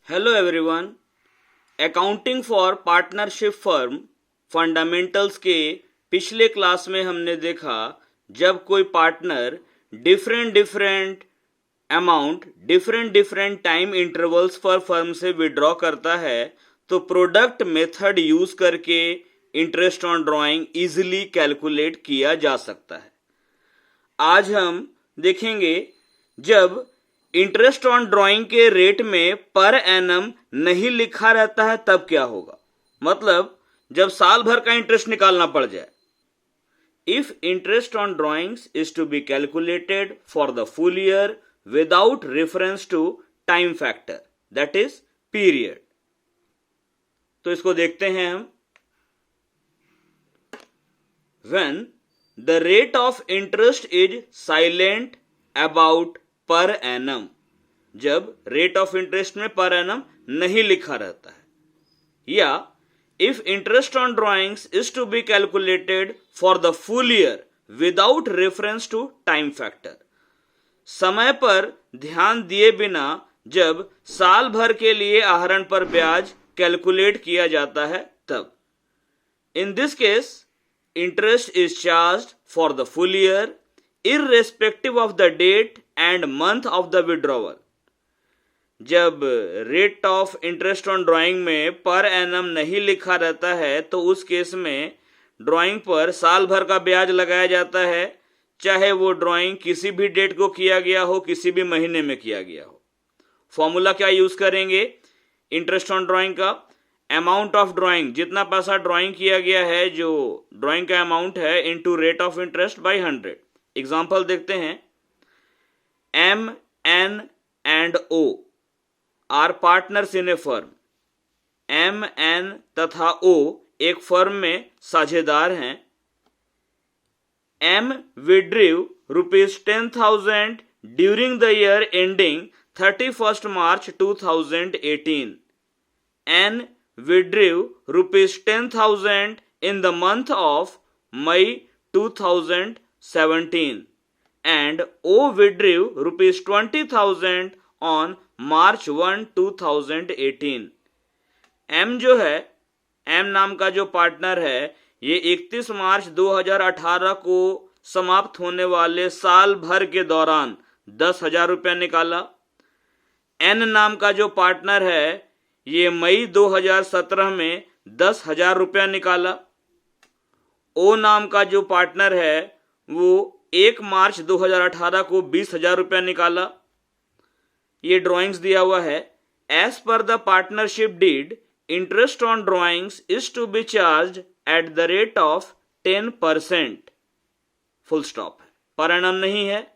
Hello everyone. Accounting for partnership firm fundamentals के पिछले class में हमने देखा जब कोई partner different amount different time intervals पर फर्म से विड्रॉ करता है तो प्रोडक्ट मेथड यूज करके interest on drawing easily calculate किया जा सकता है। आज हम देखेंगे जब इंटरेस्ट ऑन ड्राइंग के रेट में पर एनम नहीं लिखा रहता है तब क्या होगा। मतलब जब साल भर का इंटरेस्ट निकालना पड़ जाए। If interest on drawings is to be calculated for the full year without reference to time factor that is period. तो इसको देखते हैं हम। When the rate of interest is silent about per annum, जब rate of interest में per annum नहीं लिखा रहता है, या if interest on drawings is to be calculated for the full year without reference to time factor, समय पर ध्यान दिए बिना जब साल भर के लिए आहरण पर ब्याज कैलकुलेट किया जाता है तब। In this case interest is charged for the full year irrespective of the date and month of the withdrawal। जब rate of interest on drawing में पर एनम नहीं लिखा रहता है तो उस केस में ड्राइंग पर साल भर का ब्याज लगाया जाता है, चाहे वो ड्राइंग किसी भी डेट को किया गया हो, किसी भी महीने में किया गया हो। फॉर्मूला क्या यूज करेंगे इंटरेस्ट ऑन ड्राइंग का? अमाउंट ऑफ ड्राइंग, जितना पैसा ड्राइंग किया गया है, जो ड्राइंग का अमाउंट है, into rate of interest by 100। Example देखते हैं। M N and O are partners in a firm. M N तथा ओ एक फर्म में साझेदार हैं। M withdrew ₹10,000 during the year ending 31 March 2018। N withdrew ₹10,000 in the month of May 2017 and O withdrew ₹20,000 on March 1, 2018। M जो है, M नाम का जो पार्टनर है, ये 31 मार्च 2018 को समाप्त होने वाले साल भर के दौरान 10,000 रुपया निकाला। N नाम का जो पार्टनर है, ये मई 2017 में 10,000 रुपया निकाला। ओ नाम का जो पार्टनर है वो 1 मार्च 2018 को 20,000 रुपया निकाला। ये ड्राइंग्स दिया हुआ है। As per the partnership deed interest on drawings is to be charge at the rate of 10%। Full stop है, पर एनम नहीं है।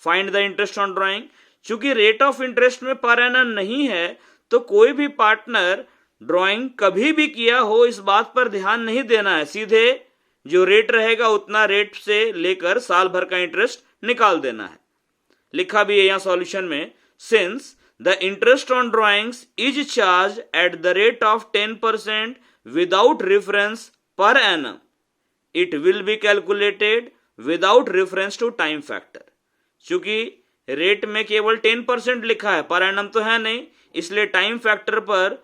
Find the interest on drawing. चूंकि रेट ऑफ इंटरेस्ट में पर एनम नहीं है तो कोई भी पार्टनर ड्राइंग कभी भी किया हो इस बात पर ध्यान नहीं देना है। सीधे जो रेट रहेगा उतना रेट से लेकर साल भर का इंटरेस्ट निकाल देना है। लिखा भी है यहां सॉल्यूशन में, since the interest on drawings is charge at the rate of 10% without reference per annum, it will be calculated without reference to time factor. चूंकि रेट में केवल 10% लिखा है, पर एनम तो है नहीं, इसलिए टाइम फैक्टर पर,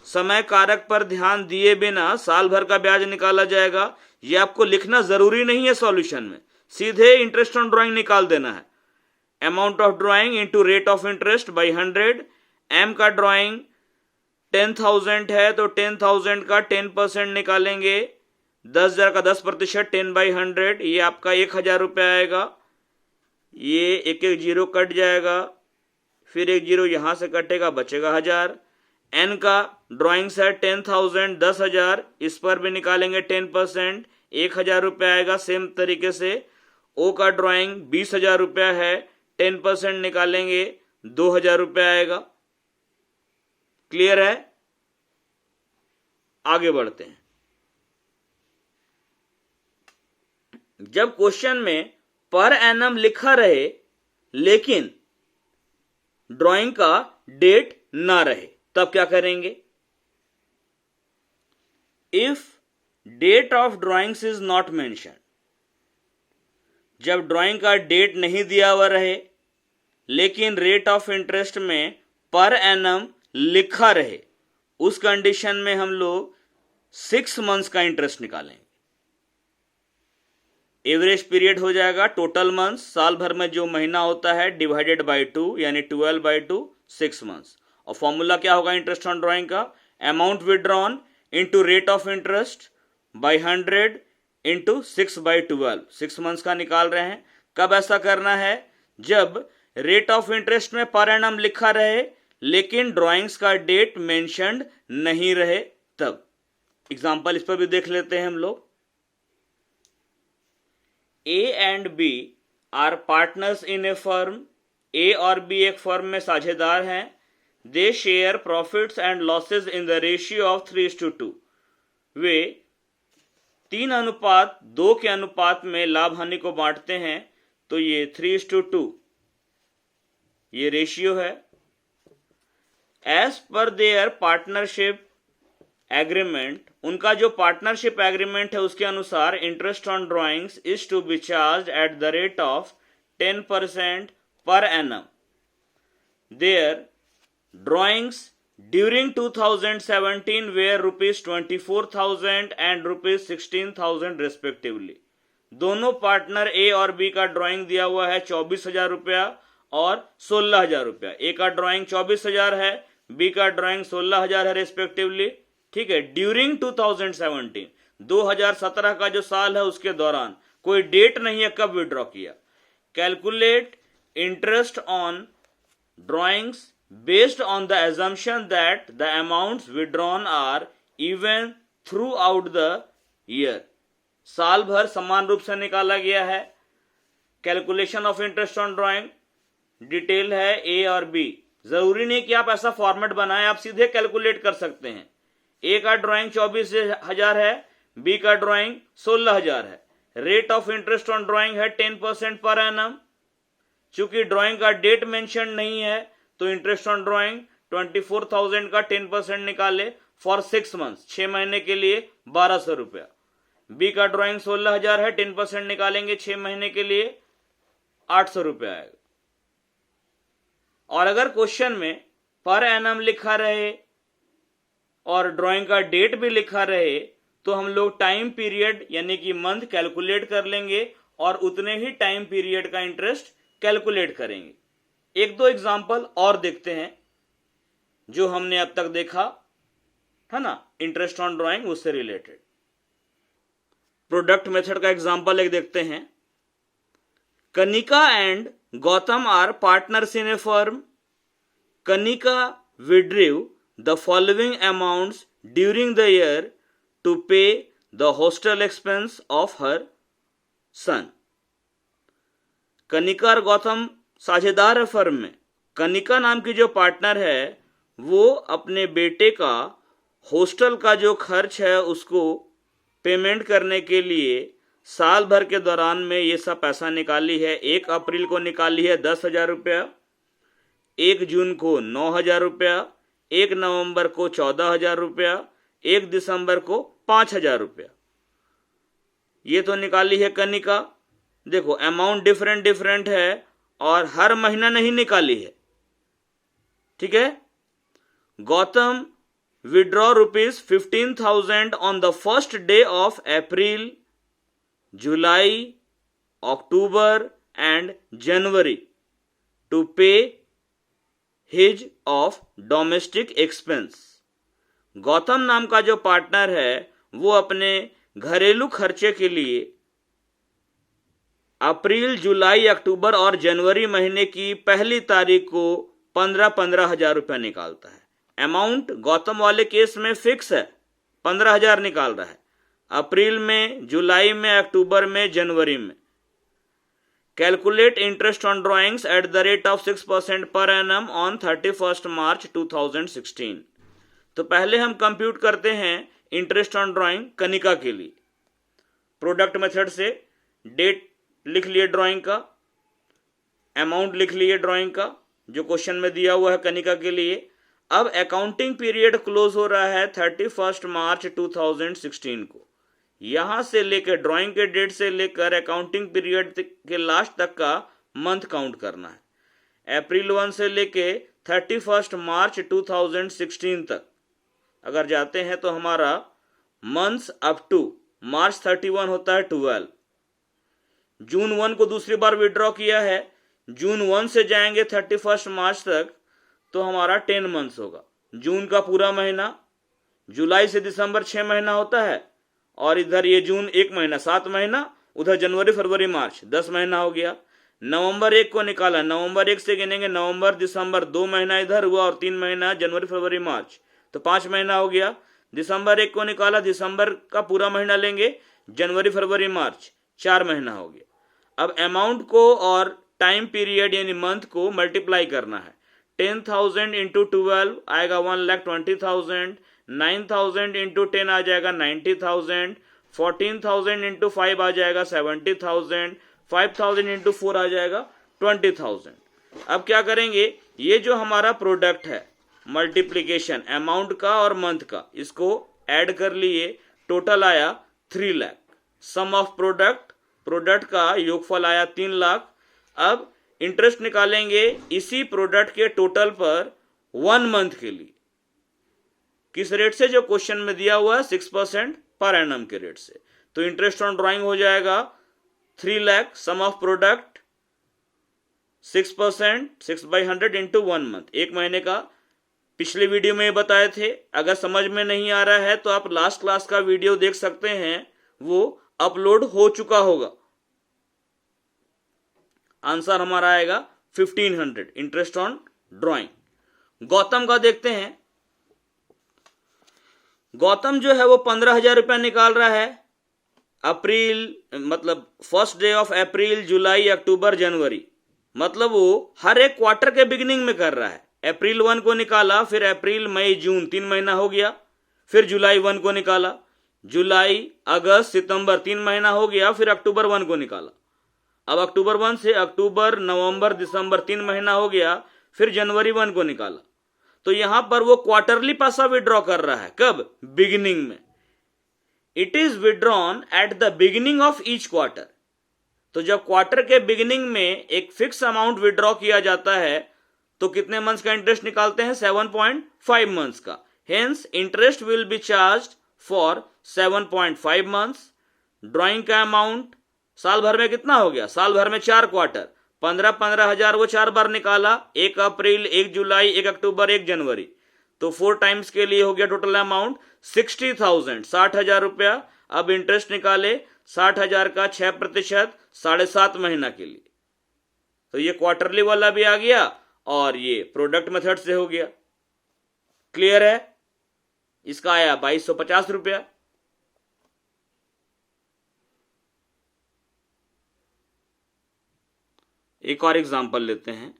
समय कारक पर ध्यान दिए बिना साल भर का ब्याज निकाला जाएगा। ये आपको लिखना जरूरी नहीं है सॉल्यूशन में, सीधे इंटरेस्ट ऑन ड्राइंग निकाल देना है। Amount of drawing into rate of interest by 100। M का ड्राइंग 10,000 है तो 10,000 का 10% निकालेंगे। 10,000 का 10%, 10/100, ये आपका 1,000 रुपया आएगा। ये एक एक जीरो कट जाएगा, फिर एक जीरो यहां से कटेगा, बचेगा 1,000। एन का ड्राइंग्स है 10,000, 10,000, इस पर भी निकालेंगे 10%, 1,000 रुपया आएगा। सेम तरीके से ओ का ड्राइंग 20,000 रुपया है, 10% निकालेंगे, 2,000 रुपया आएगा। क्लियर है? आगे बढ़ते हैं। जब क्वेश्चन में पर एनम लिखा रहे लेकिन ड्राइंग का डेट ना रहे तब क्या करेंगे? If date of drawings is not mention, जब ड्राइंग का डेट नहीं दिया हुआ रहे लेकिन रेट ऑफ इंटरेस्ट में पर एनम लिखा रहे, उस कंडीशन में हम लोग 6 मंथ्स का इंटरेस्ट निकालेंगे। एवरेज पीरियड हो जाएगा टोटल मंथ्स, साल भर में जो महीना होता है, डिवाइडेड बाई 2 यानी 12/2, 6 मंथ्स। और फॉर्मूला क्या होगा इंटरेस्ट ऑन ड्राइंग का? Amount withdrawn into rate of interest by 100 into 6/12, 6 months का निकाल रहे हैं। कब ऐसा करना है? जब रेट ऑफ इंटरेस्ट में पर एनम लिखा रहे लेकिन ड्राइंग्स का डेट मेंशन्ड नहीं रहे, तब। एग्जांपल इस पर भी देख लेते हैं हम लोग। A and B are partners in a firm. A और बी एक फर्म में साझेदार हैं। They share profits and losses in the ratio of 3:2। वे 3:2 के अनुपात में लाभ हानि को बांटते हैं। तो ये 3:2 ये रेशियो है। एज पर देयर पार्टनरशिप एग्रीमेंट, उनका जो पार्टनरशिप एग्रीमेंट है उसके अनुसार interest on drawings is to be charge at the rate of 10% per annum. There drawings during 2017 were ₹24,000 and ₹16,000 रेस्पेक्टिवली। दोनों पार्टनर ए और बी का ड्राइंग दिया हुआ है 24,000 रुपया और 16,000 रुपया। ए का ड्राइंग 24,000 है, बी का ड्राइंग 16,000 है रेस्पेक्टिवली। ठीक है, ड्यूरिंग 2017, 2017 का जो साल है उसके दौरान, कोई डेट नहीं है कब विड्रॉ किया। Calculate interest on drawings based on the assumption that the amounts withdrawn are even throughout the year। साल भर समान रूप से निकाला गया है। Calculation of interest on drawing detail है ए और बी। जरूरी नहीं कि आप ऐसा फॉर्मेट बनाएं, आप सीधे कैलकुलेट कर सकते हैं। ए का ड्राइंग 24,000 है, बी का ड्राइंग 16,000 है। Rate of interest on drawing है 10% पर एनम। चूंकि ड्राइंग का डेट मेंशन नहीं है तो इंटरेस्ट ऑन ड्राइंग 24,000 का 10% निकाले फॉर 6 मंथ्स, 6 महीने के लिए 1,200 रुपया। बी का ड्राइंग 16,000 है, 10% निकालेंगे 6 महीने के लिए 800 रुपया आएगा। और अगर क्वेश्चन में पर एनम लिखा रहे और ड्राइंग का डेट भी लिखा रहे तो हम लोग टाइम पीरियड यानी कि मंथ कैलकुलेट कर लेंगे और उतने ही टाइम पीरियड का इंटरेस्ट कैलकुलेट करेंगे। एक दो एग्जाम्पल और देखते हैं जो हमने अब तक देखा है ना, इंटरेस्ट ऑन ड्राइंग उससे रिलेटेड। प्रोडक्ट मेथड का एग्जाम्पल एक देखते हैं। Kanika and Gautam are partners in a firm. Kanika withdrew the following amounts during the year to pay the hostel expense of her son. Kanika और गौतम साझेदार है फर्म में। कनिका नाम की जो पार्टनर है वो अपने बेटे का हॉस्टल का जो खर्च है उसको पेमेंट करने के लिए साल भर के दौरान में ये सब पैसा निकाली है। 1 अप्रैल को निकाली है 10,000 रुपया, 1 जून को 9,000 रुपया, 1 नवंबर को 14,000 रुपया, 1 दिसंबर को 5,000 रुपया। ये तो निकाली है कनिका। देखो अमाउंट डिफरेंट डिफरेंट है और हर महीना नहीं निकाली है। ठीक है। Gautam withdraw ₹15,000 on the first day of April, July, October and January to pay his of domestic expense. Gautam नाम का जो पार्टनर है वो अपने घरेलू खर्चे के लिए अप्रैल, जुलाई, अक्टूबर और जनवरी महीने की पहली तारीख को 15,000 रुपया निकालता है। अमाउंट गौतम वाले केस में फिक्स है, 15,000 निकाल रहा है। अप्रैल में, जुलाई में, अक्टूबर में, जनवरी में। Calculate interest on drawings eight the rate of 6% per annum on 31 मार्च 2016। तो पहले हम कंप्यूट करते हैं इंटरेस्ट ऑन ड्राइंग कनिका के लिए। प्रोडक्ट मेथड से डेट लिख लिए ड्राइंग का, अमाउंट लिख लिए ड्राइंग का जो क्वेश्चन में दिया हुआ है कनिका के लिए। अब अकाउंटिंग पीरियड क्लोज हो रहा है 31 मार्च 2016 को। यहां से लेकर ड्राइंग के डेट से लेकर अकाउंटिंग पीरियड के लास्ट तक का मंथ काउंट करना है। अप्रैल 1 से लेके 31 मार्च 2016 तक अगर जाते हैं तो हमारा मंथ्स अप टू मार्च 31 होता है 12। जून 1 को दूसरी बार विड्रॉ किया है, जून 1 से जाएंगे 31 मार्च तक तो हमारा 10 मंथ्स होगा। जून का पूरा महीना, जुलाई से दिसंबर 6 महीना होता है, और इधर ये जून 1 महीना 7 महीना, उधर जनवरी फरवरी मार्च 10 महीना हो गया। नवंबर 1 को निकाला, नवंबर 1 से गिनेंगे नवंबर दिसंबर 2 महीना इधर हुआ और 3 महीना जनवरी फरवरी मार्च, तो 5 महीना हो गया। दिसंबर 1 को निकाला, दिसंबर का पूरा महीना लेंगे, जनवरी फरवरी मार्च 4 महीना हो गया। अब अमाउंट को और टाइम पीरियड यानी मंथ को मल्टीप्लाई करना है। 10,000 इंटू 12 आएगा 1,20,000, 9,000 इंटू 10 आ जाएगा 90,000, 14,000 इंटू 5 आ जाएगा 70,000, 5,000 इंटू 4 आ जाएगा 20,000। अब क्या करेंगे, ये जो हमारा प्रोडक्ट है मल्टीप्लीकेशन अमाउंट का और मंथ का, इसको ऐड कर लिए, टोटल आया 3 लाख। सम ऑफ प्रोडक्ट का योगफल आया 3 लाख। अब इंटरेस्ट निकालेंगे इसी प्रोडक्ट के टोटल पर 1 मंथ के लिए, किस रेट से, जो क्वेश्चन में दिया हुआ है 6% पर एनम के रेट से। तो इंटरेस्ट ऑन ड्राइंग हो जाएगा 3 लाख, सम ऑफ प्रोडक्ट 6%, 6/100 इंटू 1 मंथ, 1 महीने का। पिछले वीडियो में बताए थे, अगर समझ में नहीं आ रहा है तो आप लास्ट क्लास का वीडियो देख सकते हैं, वो अपलोड हो चुका होगा। आंसर हमारा आएगा 1500 इंटरेस्ट ऑन ड्राइंग। गौतम का देखते हैं। गौतम जो है वो 15,000 रुपया निकाल रहा है अप्रैल, मतलब first day of April, July, अक्टूबर, जनवरी, मतलब वो हर एक क्वार्टर के बिगिनिंग में कर रहा है। अप्रैल 1 को निकाला, फिर अप्रैल मई जून 3 महीना हो गया, फिर जुलाई 1 को निकाला, जुलाई अगस्त सितंबर 3 महीना हो गया, फिर अक्टूबर 1 को निकाला। अब अक्टूबर 1 से अक्टूबर नवंबर दिसंबर 3 महीना हो गया, फिर जनवरी 1 को निकाला। तो यहां पर वो क्वार्टरली पैसा विड्रॉ कर रहा है, कब, बिगिनिंग में। It is withdrawn at the beginning of each quarter. तो जब क्वार्टर के बिगिनिंग में एक फिक्स अमाउंट विड्रॉ किया जाता है तो कितने मंथ्स का इंटरेस्ट निकालते हैं, 7.5 मंथ्स का। Hence interest will be charged for 7.5 months. Drawing का अमाउंट साल भर में कितना हो गया, साल भर में 4 क्वार्टर, 15,000 वो 4 बार निकाला, 1 अप्रैल, 1 जुलाई, 1 अक्टूबर, 1 जनवरी, तो 4 टाइम्स के लिए हो गया टोटल अमाउंट 60,000, 60,000 रुपया। अब इंटरेस्ट निकाले 60,000 का 6%, 7.5 महीना के लिए। तो ये क्वार्टरली वाला भी आ गया और ये प्रोडक्ट मेथड से हो गया। क्लियर है? इसका आया 2,250 रुपया। एक और एग्जांपल लेते हैं।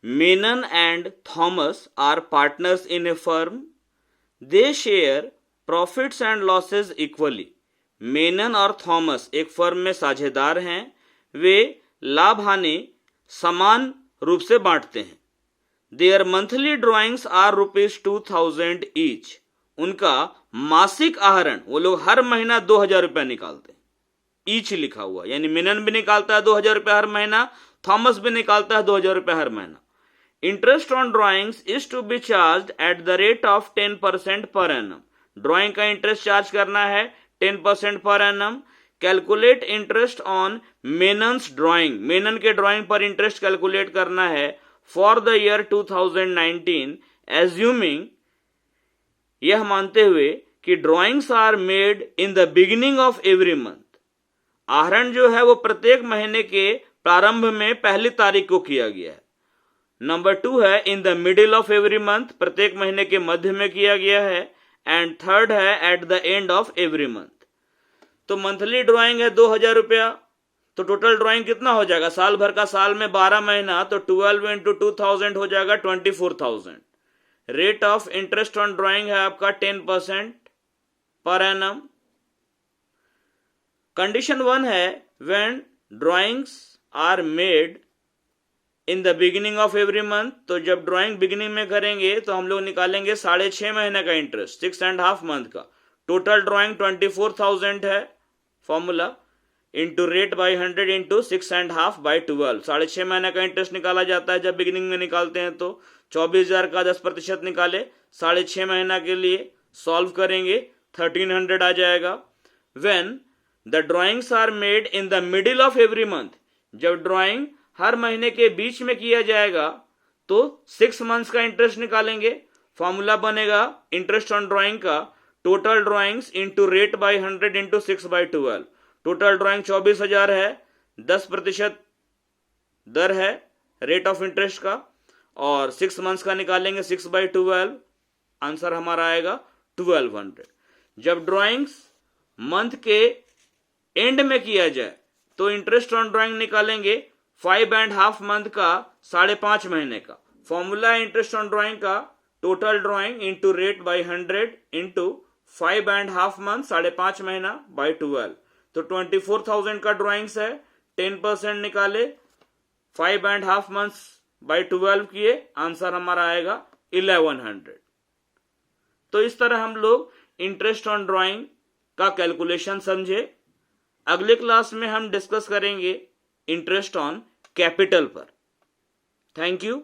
Menon and Thomas are partners in a firm, they share profits and losses equally. Menon और थॉमस एक फर्म में साझेदार हैं, वे लाभ हानि समान रूप से बांटते हैं। Their monthly drawings are ₹2,000 each. उनका मासिक आहरण, वो लोग हर महीना 2,000 रुपया निकालते हैं, ईच लिखा हुआ, यानी मेनन भी निकालता है 2,000 रुपया हर महीना, थॉमस भी निकालता है 2,000 रुपया हर महीना। Interest on drawings is to be charge at the rate of 10% per annum. Drawing का इंटरेस्ट चार्ज करना है 10% per annum. Calculate interest on Menon's drawing, Menon के ड्रॉइंग पर इंटरेस्ट कैलकुलेट करना है फॉर द ईयर 2019, एज्यूमिंग, यह मानते हुए कि drawings are made in the beginning of every month. आहरण जो है वो प्रत्येक महीने के प्रारंभ में पहली तारीख को किया गया है। नंबर 2 है इन the middle of every month, प्रत्येक महीने के मध्य में किया गया है। एंड थर्ड है at the end of every month. तो मंथली ड्राइंग है 2,000 रुपया, तो टोटल ड्राइंग कितना हो जाएगा, साल भर का, साल में 12 महीना, तो 12 इंटू 2,000 हो जाएगा 24,000। Rate of interest on drawing है आपका 10% पर एनम। कंडीशन 1 है when drawings are made in the beginning of every month. तो जब ड्राइंग बिगिनिंग में करेंगे तो हम लोग निकालेंगे 6.5 महीने का इंटरेस्ट, 6.5 मंथ का। टोटल ड्राइंग 24,000 है formula. Into rate by 100 into 6.5 by 12। 6.5 महीने का इंटरेस्ट निकाला जाता है जब बिगिनिंग में निकालते हैं तो 24,000 का 10% निकाले 6.5 महीना के लिए सॉल्व करेंगे 1300 आ जाएगा। When the drawings are made in the middle of every month, जब ड्राइंग हर महीने के बीच में किया जाएगा तो 6 मंथ्स का इंटरेस्ट निकालेंगे। फॉर्मूला बनेगा इंटरेस्ट ऑन ड्राइंग का total drawings into rate by 100 into 6 by 12। Total drawing 24,000 है, 10% दर है रेट ऑफ इंटरेस्ट का, और 6 मंथ्स का निकालेंगे 6 बाई 12, आंसर हमारा आएगा 1200। जब ड्राइंग्स मंथ के एंड में किया जाए तो इंटरेस्ट ऑन ड्राइंग निकालेंगे 5.5 मंथ का 5.5 महीने का। फॉर्मूला इंटरेस्ट ऑन ड्राइंग का total drawing into rate by 100 into 5.5 month 5.5 महीना बाई 12। तो 24,000 का ड्राइंग्स है, 10% निकाले 5.5 मंथ्स बाई 12 किए, आंसर हमारा आएगा 1100। तो इस तरह हम लोग इंटरेस्ट ऑन ड्राइंग का कैलकुलेशन समझे। अगले क्लास में हम डिस्कस करेंगे इंटरेस्ट ऑन कैपिटल पर। Thank you.